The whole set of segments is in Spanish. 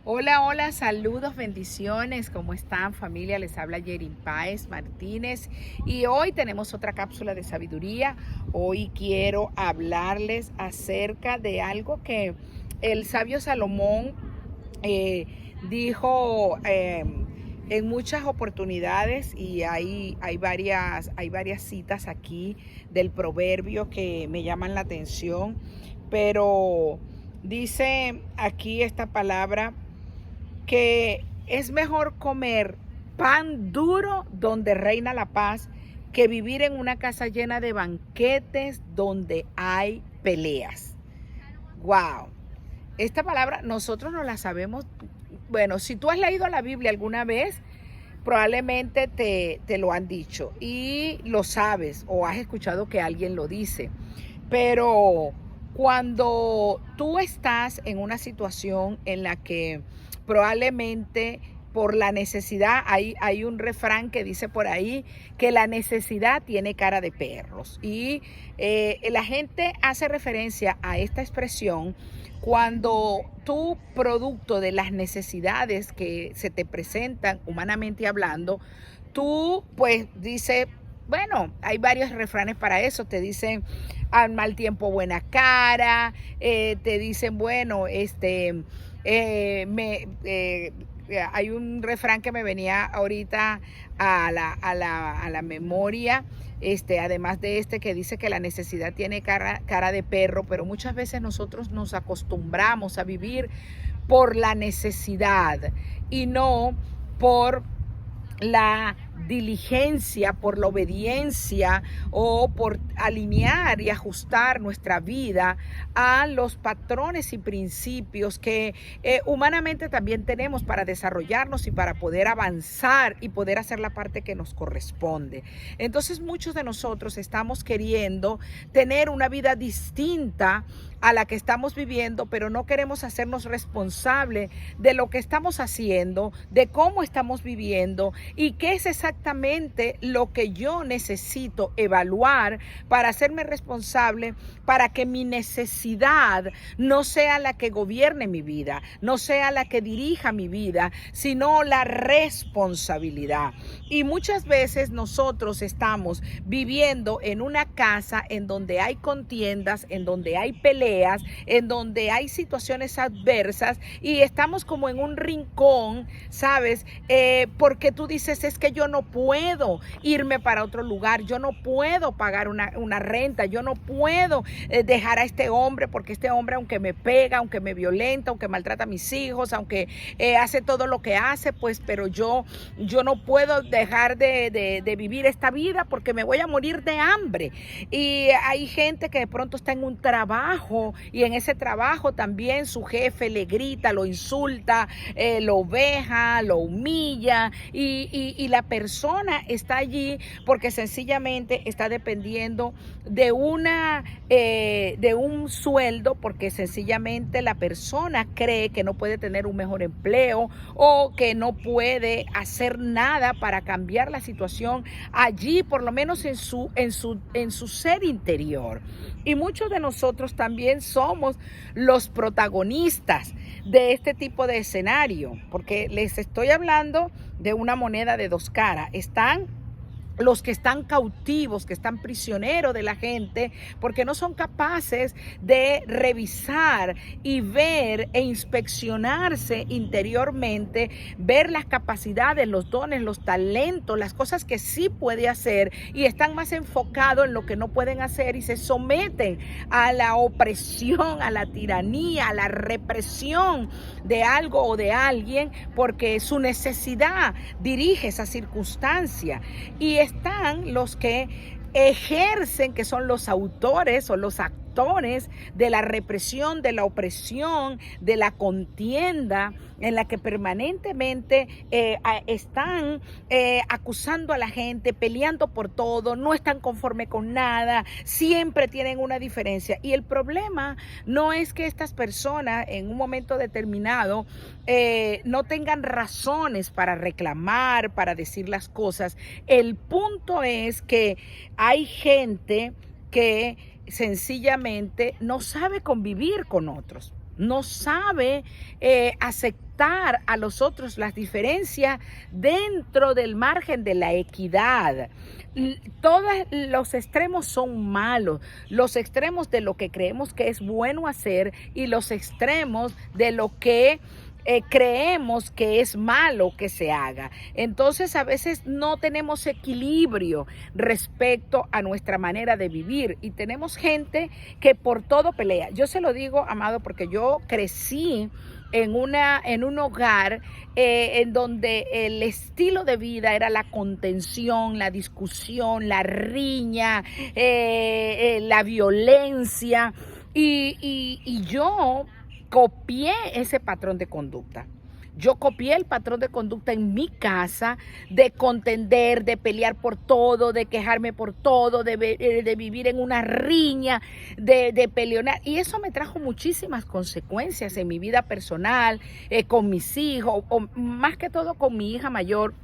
Hola, hola, saludos, bendiciones. ¿Cómo están, familia? Les habla Yerin Páez Martínez y hoy tenemos otra cápsula de sabiduría. Hoy quiero hablarles acerca de algo que el sabio Salomón eh, dijo en muchas oportunidades, y hay varias citas aquí del proverbio que me llaman la atención, pero dice aquí esta palabra que es mejor comer pan duro donde reina la paz que vivir en una casa llena de banquetes donde hay peleas. Wow. Esta palabra nosotros no la sabemos. Bueno, si tú has leído la Biblia alguna vez, probablemente te lo han dicho y lo sabes o has escuchado que alguien lo dice. Pero cuando tú estás en una situación en la que probablemente por la necesidad, hay un refrán que dice por ahí que la necesidad tiene cara de perros. Y la gente hace referencia a esta expresión cuando tú, producto de las necesidades que se te presentan humanamente hablando, tú pues dices, bueno, hay varios refranes para eso. Te dicen al mal tiempo buena cara, te dicen, bueno, hay un refrán que me venía ahorita a la memoria, además de que dice que la necesidad tiene cara de perro, pero muchas veces nosotros nos acostumbramos a vivir por la necesidad y no por la diligencia, por la obediencia o por alinear y ajustar nuestra vida a los patrones y principios que humanamente también tenemos para desarrollarnos y para poder avanzar y poder hacer la parte que nos corresponde. Entonces muchos de nosotros estamos queriendo tener una vida distinta a la que estamos viviendo, pero no queremos hacernos responsable de lo que estamos haciendo, de cómo estamos viviendo y qué es exactamente lo que yo necesito evaluar para hacerme responsable, para que mi necesidad no sea la que gobierne mi vida, no sea la que dirija mi vida, sino la responsabilidad. Y muchas veces nosotros estamos viviendo en una casa en donde hay contiendas, en donde hay peleas, en donde hay situaciones adversas y estamos como en un rincón, ¿sabes? Porque tú dices, es que yo no puedo irme para otro lugar, yo no puedo pagar una renta, yo no puedo dejar a este hombre, porque este hombre, aunque me pega, aunque me violenta, aunque maltrata a mis hijos, aunque hace todo lo que hace, pues, pero yo no puedo dejar de vivir esta vida porque me voy a morir de hambre. Y hay gente que de pronto está en un trabajo y en ese trabajo también su jefe le grita, lo insulta, lo veja, lo humilla y la persona está allí porque sencillamente está dependiendo de un sueldo, porque sencillamente la persona cree que no puede tener un mejor empleo o que no puede hacer nada para cambiar la situación allí, por lo menos en su ser interior. Y muchos de nosotros también somos los protagonistas de este tipo de escenario, porque les estoy hablando de una moneda de dos caras. Están los que están cautivos, que están prisioneros de la gente, porque no son capaces de revisar y ver e inspeccionarse interiormente, ver las capacidades, los dones, los talentos, las cosas que sí puede hacer, y están más enfocados en lo que no pueden hacer y se someten a la opresión, a la tiranía, a la represión de algo o de alguien, porque su necesidad dirige esa circunstancia. Y están los que ejercen, que son los autores o los actores de la represión, de la opresión, de la contienda, en la que permanentemente están acusando a la gente, peleando por todo, no están conformes con nada, siempre tienen una diferencia. Y el problema no es que estas personas en un momento determinado no tengan razones para reclamar, para decir las cosas. El punto es que hay gente que sencillamente no sabe convivir con otros. no sabe aceptar a los otros las diferencias dentro del margen de la equidad. Todos los extremos son malos, los extremos de lo que creemos que es bueno hacer y los extremos de lo que creemos que es malo que se haga. Entonces a veces no tenemos equilibrio respecto a nuestra manera de vivir y tenemos gente que por todo pelea. Yo se lo digo, amado, porque yo crecí en un hogar en donde el estilo de vida era la contención, la discusión, la riña, la violencia y yo copié ese patrón de conducta. Yo copié el patrón de conducta en mi casa de contender, de pelear por todo, de quejarme por todo, de vivir en una riña, de pelear. Y eso me trajo muchísimas consecuencias en mi vida personal, con mis hijos, o más que todo con mi hija mayor.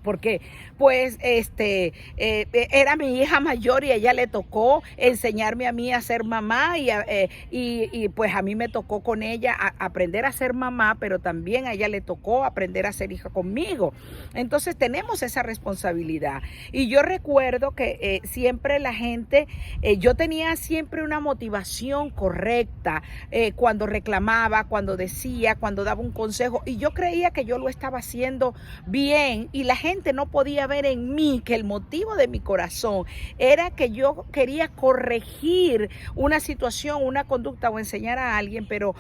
Porque pues era mi hija mayor y a ella le tocó enseñarme a mí a ser mamá y pues a mí me tocó con ella aprender a ser mamá, pero también a ella le tocó aprender a ser hija conmigo. Entonces tenemos esa responsabilidad. Y yo recuerdo que siempre la gente, yo tenía siempre una motivación correcta cuando reclamaba, cuando decía, cuando daba un consejo y yo creía que yo lo estaba haciendo bien y la gente no podía ver en mí que el motivo de mi corazón era que yo quería corregir una situación, una conducta o enseñar a alguien, pero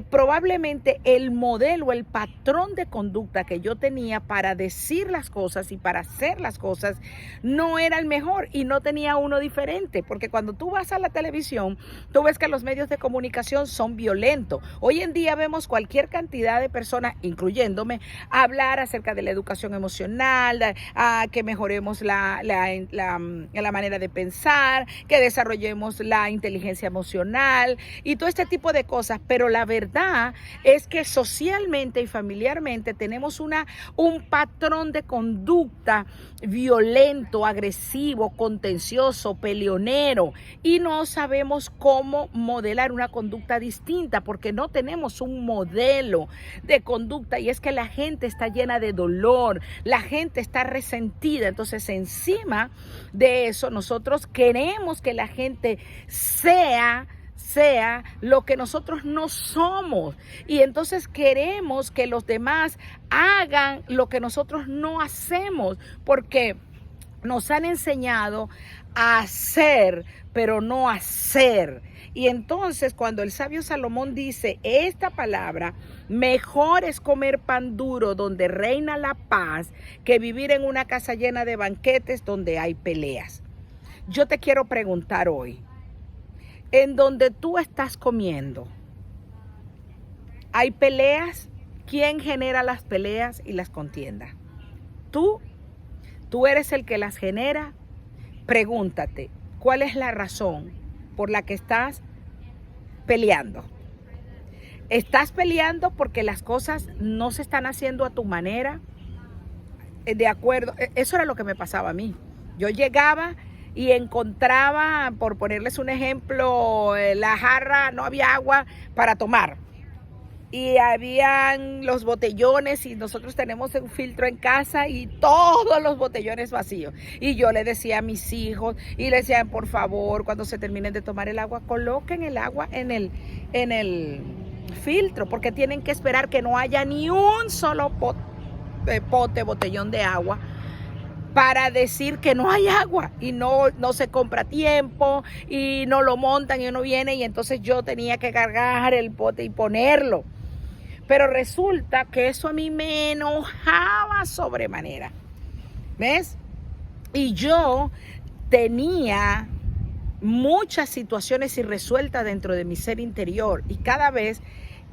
probablemente el modelo, el patrón de conducta que yo tenía para decir las cosas y para hacer las cosas no era el mejor y no tenía uno diferente, porque cuando tú vas a la televisión, tú ves que los medios de comunicación son violentos. Hoy en día vemos cualquier cantidad de personas, incluyéndome, hablar acerca de la educación emocional, a que mejoremos la manera de pensar, que desarrollemos la inteligencia emocional y todo este tipo de cosas. Pero la verdad es que socialmente y familiarmente tenemos un patrón de conducta violento, agresivo, contencioso, peleonero y no sabemos cómo modelar una conducta distinta porque no tenemos un modelo de conducta y es que la gente está llena de dolor, la gente está resentida. Entonces encima de eso nosotros queremos que la gente sea lo que nosotros no somos y entonces queremos que los demás hagan lo que nosotros no hacemos porque nos han enseñado a hacer pero no a hacer. Y entonces cuando el sabio Salomón dice esta palabra, mejor es comer pan duro donde reina la paz que vivir en una casa llena de banquetes donde hay peleas. Yo te quiero preguntar hoy, en donde tú estás comiendo, ¿hay peleas? ¿Quién genera las peleas y las contiendas? ¿Tú eres el que las genera? Pregúntate, ¿cuál es la razón por la que estás peleando? ¿Estás peleando porque las cosas no se están haciendo a tu manera? De acuerdo, eso era lo que me pasaba a mí. Yo llegaba y encontraba, por ponerles un ejemplo, la jarra, no había agua para tomar. Y habían los botellones y nosotros tenemos un filtro en casa y todos los botellones vacíos. Y yo le decía a mis hijos y le decían, por favor, cuando se terminen de tomar el agua, coloquen el agua en el filtro, porque tienen que esperar que no haya ni un solo botellón de agua para decir que no hay agua y no se compra a tiempo y no lo montan y uno viene y entonces yo tenía que cargar el bote y ponerlo. Pero resulta que eso a mí me enojaba sobremanera. ¿Ves? Y yo tenía muchas situaciones irresueltas dentro de mi ser interior. Y cada vez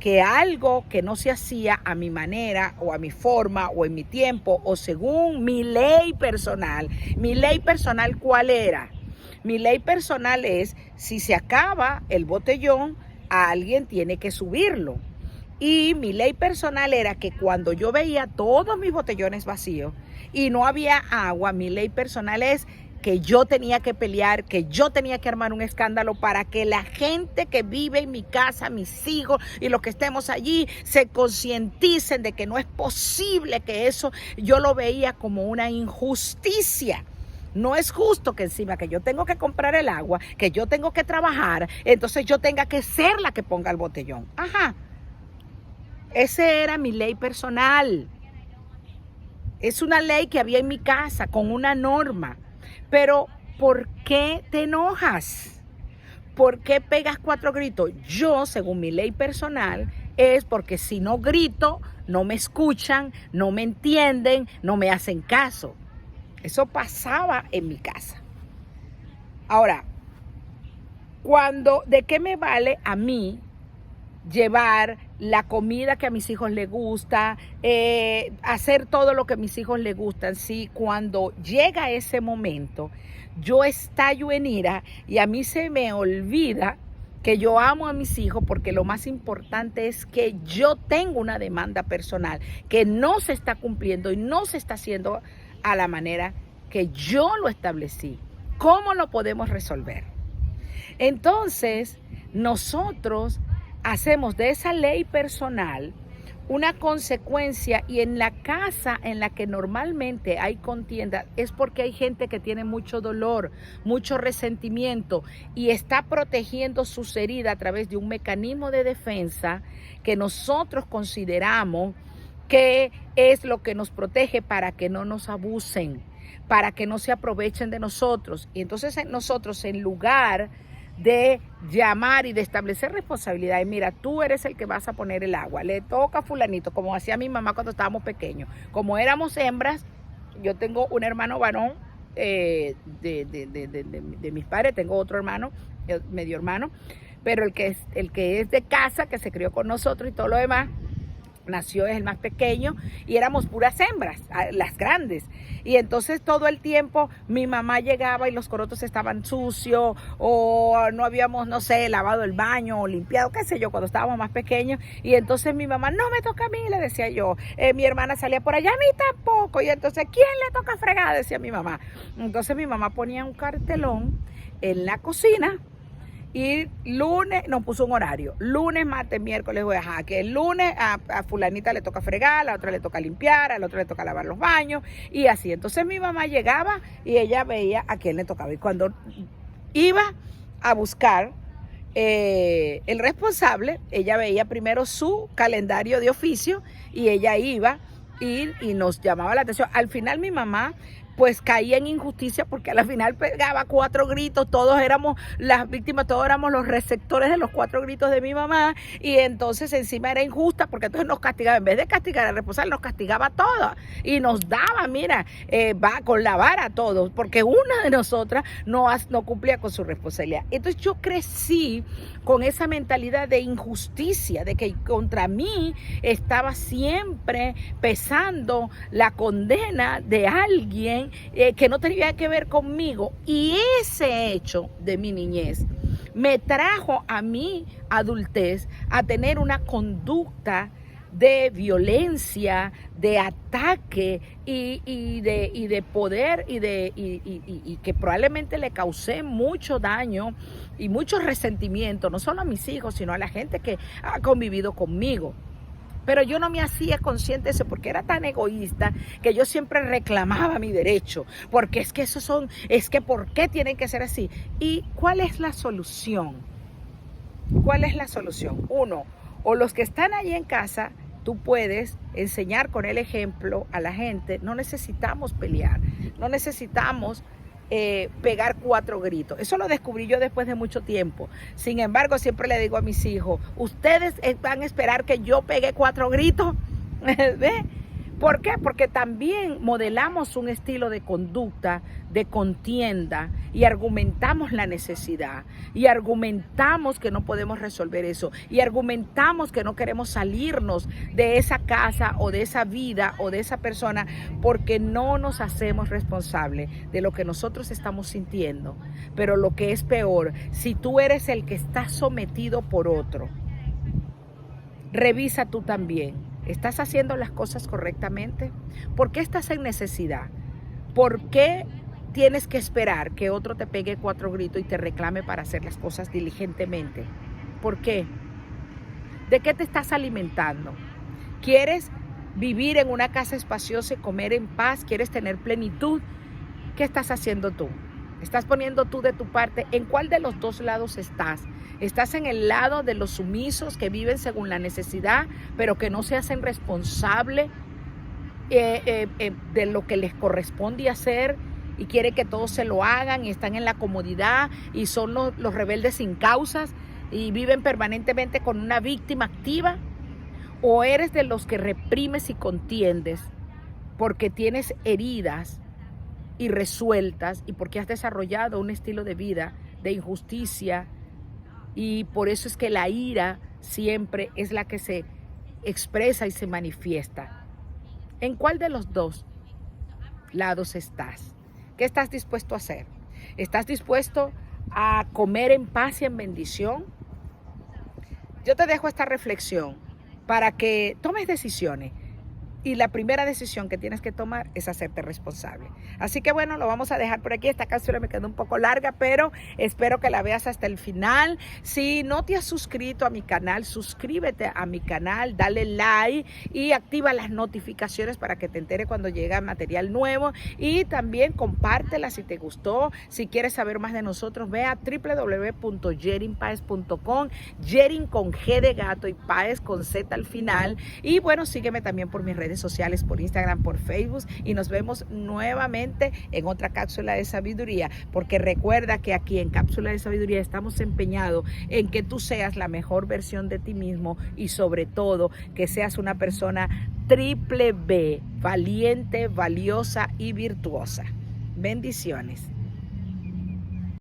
que algo que no se hacía a mi manera o a mi forma o en mi tiempo o según mi ley personal, ¿cuál era? Mi ley personal es, si se acaba el botellón, alguien tiene que subirlo. Y mi ley personal era que cuando yo veía todos mis botellones vacíos y no había agua, mi ley personal es que yo tenía que pelear, que yo tenía que armar un escándalo para que la gente que vive en mi casa, mis hijos y los que estemos allí, se concienticen de que no es posible que eso yo lo veía como una injusticia. No es justo que encima que yo tengo que comprar el agua, que yo tengo que trabajar, entonces yo tenga que ser la que ponga el botellón. Ajá. Esa era mi ley personal. Es una ley que había en mi casa con una norma. Pero, ¿por qué te enojas? ¿Por qué pegas 4 gritos? Yo, según mi ley personal, es porque si no grito, no me escuchan, no me entienden, no me hacen caso. Eso pasaba en mi casa. Ahora, ¿de qué me vale a mí llevar la comida que a mis hijos les gusta, hacer todo lo que a mis hijos les gustan? Si cuando llega ese momento, yo estallo en ira y a mí se me olvida que yo amo a mis hijos, porque lo más importante es que yo tengo una demanda personal que no se está cumpliendo y no se está haciendo a la manera que yo lo establecí. ¿Cómo lo podemos resolver? Entonces, nosotros hacemos de esa ley personal una consecuencia, y en la casa en la que normalmente hay contienda es porque hay gente que tiene mucho dolor, mucho resentimiento y está protegiendo sus heridas a través de un mecanismo de defensa que nosotros consideramos que es lo que nos protege para que no nos abusen, para que no se aprovechen de nosotros. Y entonces nosotros, en lugar de llamar y de establecer responsabilidades, mira, tú eres el que vas a poner el agua, le toca a fulanito, como hacía mi mamá cuando estábamos pequeños. Como éramos hembras, yo tengo un hermano varón de mis padres, tengo otro hermano, medio hermano, pero el que es de casa, que se crió con nosotros y todo lo demás, nació, es el más pequeño, y éramos puras hembras, las grandes. Y entonces todo el tiempo mi mamá llegaba y los corotos estaban sucios, o no habíamos, no sé, lavado el baño o limpiado, qué sé yo, cuando estábamos más pequeños. Y entonces mi mamá, no me toca a mí, le decía yo. Mi hermana salía por allá, a mí tampoco. Y entonces, ¿quién le toca fregar?, decía mi mamá. Entonces mi mamá ponía un cartelón en la cocina. Y lunes nos puso un horario, lunes, martes, miércoles, jueves, que el lunes a fulanita le toca fregar, a la otra le toca limpiar, a la otra le toca lavar los baños, y así. Entonces mi mamá llegaba y ella veía a quién le tocaba. Y cuando iba a buscar el responsable, ella veía primero su calendario de oficio y ella iba y nos llamaba la atención. Al final mi mamá pues caía en injusticia, porque al final pegaba 4 gritos, todos éramos las víctimas, todos éramos los receptores de los 4 gritos de mi mamá, y entonces encima era injusta, porque entonces nos castigaba, en vez de castigar al responsable, nos castigaba a todos, y nos daba, mira, va con la vara a todos, porque una de nosotras no cumplía con su responsabilidad. Entonces yo crecí con esa mentalidad de injusticia, de que contra mí estaba siempre pesando la condena de alguien que no tenía que ver conmigo. Y ese hecho de mi niñez me trajo a mi adultez a tener una conducta de violencia, de ataque y de poder, y que probablemente le causé mucho daño y mucho resentimiento, no solo a mis hijos, sino a la gente que ha convivido conmigo. Pero yo no me hacía consciente de eso, porque era tan egoísta que yo siempre reclamaba mi derecho, porque es que ¿por qué tienen que ser así? ¿Y cuál es la solución? ¿Cuál es la solución? Uno, o los que están ahí en casa, tú puedes enseñar con el ejemplo a la gente. No necesitamos pelear, no necesitamos pegar 4 gritos. Eso lo descubrí yo después de mucho tiempo. Sin embargo, siempre le digo a mis hijos, ¿ustedes van a esperar que yo pegue 4 gritos? ¿Ve? ¿Por qué? Porque también modelamos un estilo de conducta, de contienda, y argumentamos la necesidad, y argumentamos que no podemos resolver eso, y argumentamos que no queremos salirnos de esa casa o de esa vida o de esa persona, porque no nos hacemos responsables de lo que nosotros estamos sintiendo. Pero lo que es peor, si tú eres el que está sometido por otro, revisa tú también. ¿Estás haciendo las cosas correctamente? ¿Por qué estás en necesidad? ¿Por qué tienes que esperar que otro te pegue 4 gritos y te reclame para hacer las cosas diligentemente? ¿Por qué? ¿De qué te estás alimentando? ¿Quieres vivir en una casa espaciosa y comer en paz? ¿Quieres tener plenitud? ¿Qué estás haciendo tú? ¿Estás poniendo tú de tu parte? ¿En cuál de los dos lados estás? ¿Estás en el lado de los sumisos que viven según la necesidad, pero que no se hacen responsables de lo que les corresponde hacer y quieren que todos se lo hagan y están en la comodidad y son los rebeldes sin causas y viven permanentemente con una víctima activa? ¿O eres de los que reprimes y contiendes porque tienes heridas irresueltas y porque has desarrollado un estilo de vida de injusticia y por eso es que la ira siempre es la que se expresa y se manifiesta? ¿En cuál de los dos lados estás? ¿Qué estás dispuesto a hacer? ¿Estás dispuesto a comer en paz y en bendición? Yo te dejo esta reflexión para que tomes decisiones. Y la primera decisión que tienes que tomar es hacerte responsable. Así que bueno, lo vamos a dejar por aquí. Esta cápsula me quedó un poco larga, pero espero que la veas hasta el final. Si no te has suscrito a mi canal, suscríbete a mi canal, dale like y activa las notificaciones para que te entere cuando llega material nuevo. Y también compártela si te gustó. Si quieres saber más de nosotros, ve a www.jerinpaez.com. Jerin con G de gato y Paez con Z al final. Y bueno, sígueme también por mis redes sociales, por Instagram, por Facebook, y nos vemos nuevamente en otra cápsula de sabiduría, porque recuerda que aquí en Cápsula de Sabiduría estamos empeñados en que tú seas la mejor versión de ti mismo y sobre todo que seas una persona triple B, valiente, valiosa y virtuosa. Bendiciones.